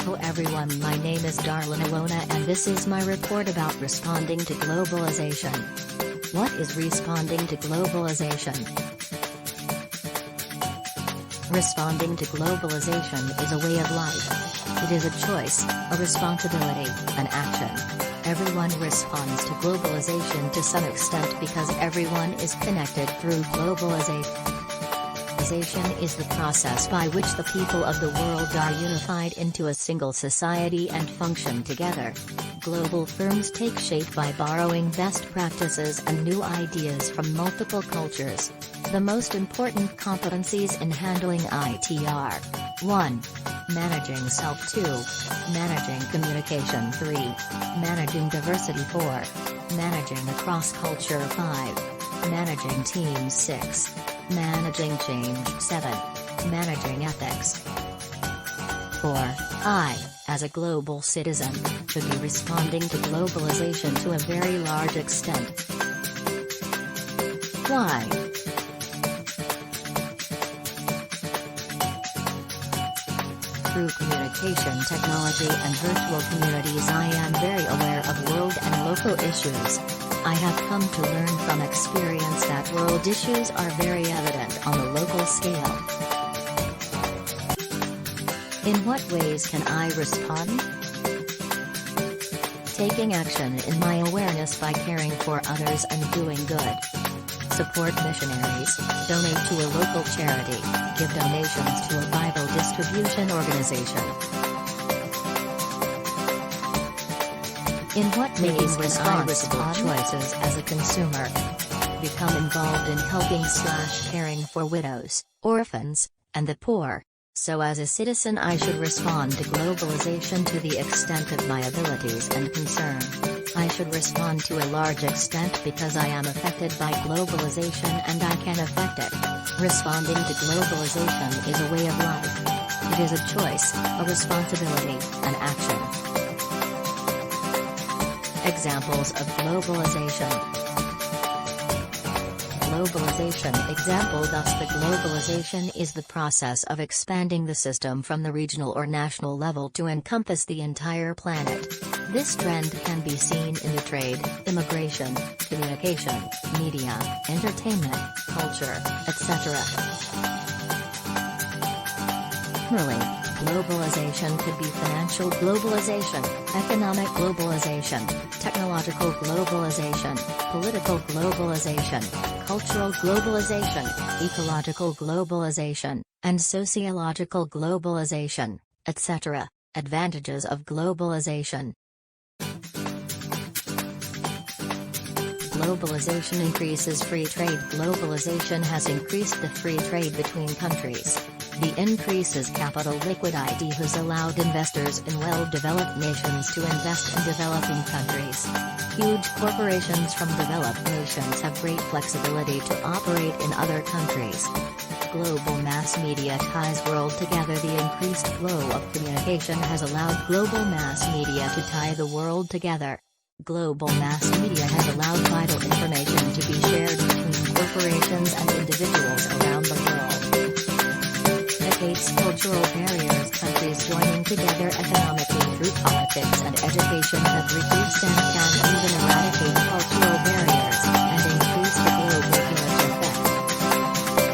Hello everyone, my name is Darlyn Elona and this is my report about responding to globalization. What is responding to globalization? Responding to globalization is a way of life. It is a choice, a responsibility, an action. Everyone responds to globalization to some extent because everyone is connected through globalization. Globalization is the process by which the people of the world are unified into a single society and function together. Global firms take shape by borrowing best practices and new ideas from multiple cultures. The most important competencies in handling IT are 1. Managing self 2. Managing communication 3. Managing diversity 4. Managing across culture 5. Managing teams 6. Managing change 7. Managing ethics 4. I, as a global citizen, should be responding to globalization to a very large extent. Why? Through communication technology and virtual communities I am very aware of world and local issues. I have come to learn from experience that world issues are very evident on the local scale. In what ways can I respond? Taking action in my awareness by caring for others and doing good. Support missionaries, donate to a local charity, give donations to a Bible distribution organization. In what ways can I respond? Choices as a consumer. Become involved in helping/caring for widows, orphans, and the poor. So as a citizen I should respond to globalization to the extent of my abilities and concern. I should respond to a large extent because I am affected by globalization and I can affect it. Responding to globalization is a way of life. It is a choice, a responsibility, an action. Examples of globalization. Globalization example. Thus the globalization is the process of expanding the system from the regional or national level to encompass the entire planet. This trend can be seen in the trade, immigration, communication, media, entertainment, culture, etc. Really, globalization could be financial globalization, economic globalization, technological globalization, political globalization, cultural globalization, ecological globalization, and sociological globalization, etc. Advantages of globalization. Globalization increases free trade. Globalization has increased the free trade between countries. The increases capital liquidity has allowed investors in well-developed nations to invest in developing countries. Huge corporations from developed nations have great flexibility to operate in other countries. Global mass media ties world together. The increased flow of communication has allowed global mass media to tie the world together. Global mass media has allowed vital information to be shared between corporations and individuals around the world. Negates cultural barriers. Countries joining together economically through politics and education have reduced and can even eradicate cultural barriers, and increase the global village effect.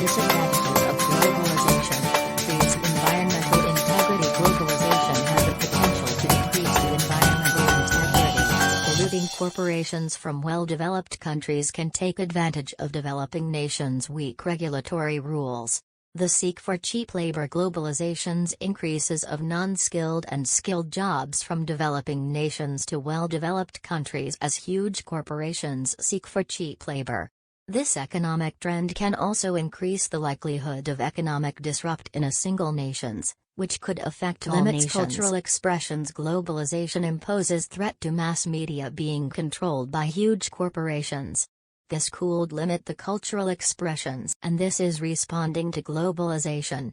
Disadvantages of globalization. Creates environmental integrity. Globalization has the potential to decrease the environmental integrity. Polluting corporations from well-developed countries can take advantage of developing nations' weak regulatory rules. The seek for cheap labor. Globalization's increases of non-skilled and skilled jobs from developing nations to well-developed countries as huge corporations seek for cheap labor. This economic trend can also increase the likelihood of economic disrupt in a single nations, which could affect all nations. Cultural expressions. Globalization imposes threat to mass media being controlled by huge corporations. This could limit the cultural expressions, and this is responding to globalization.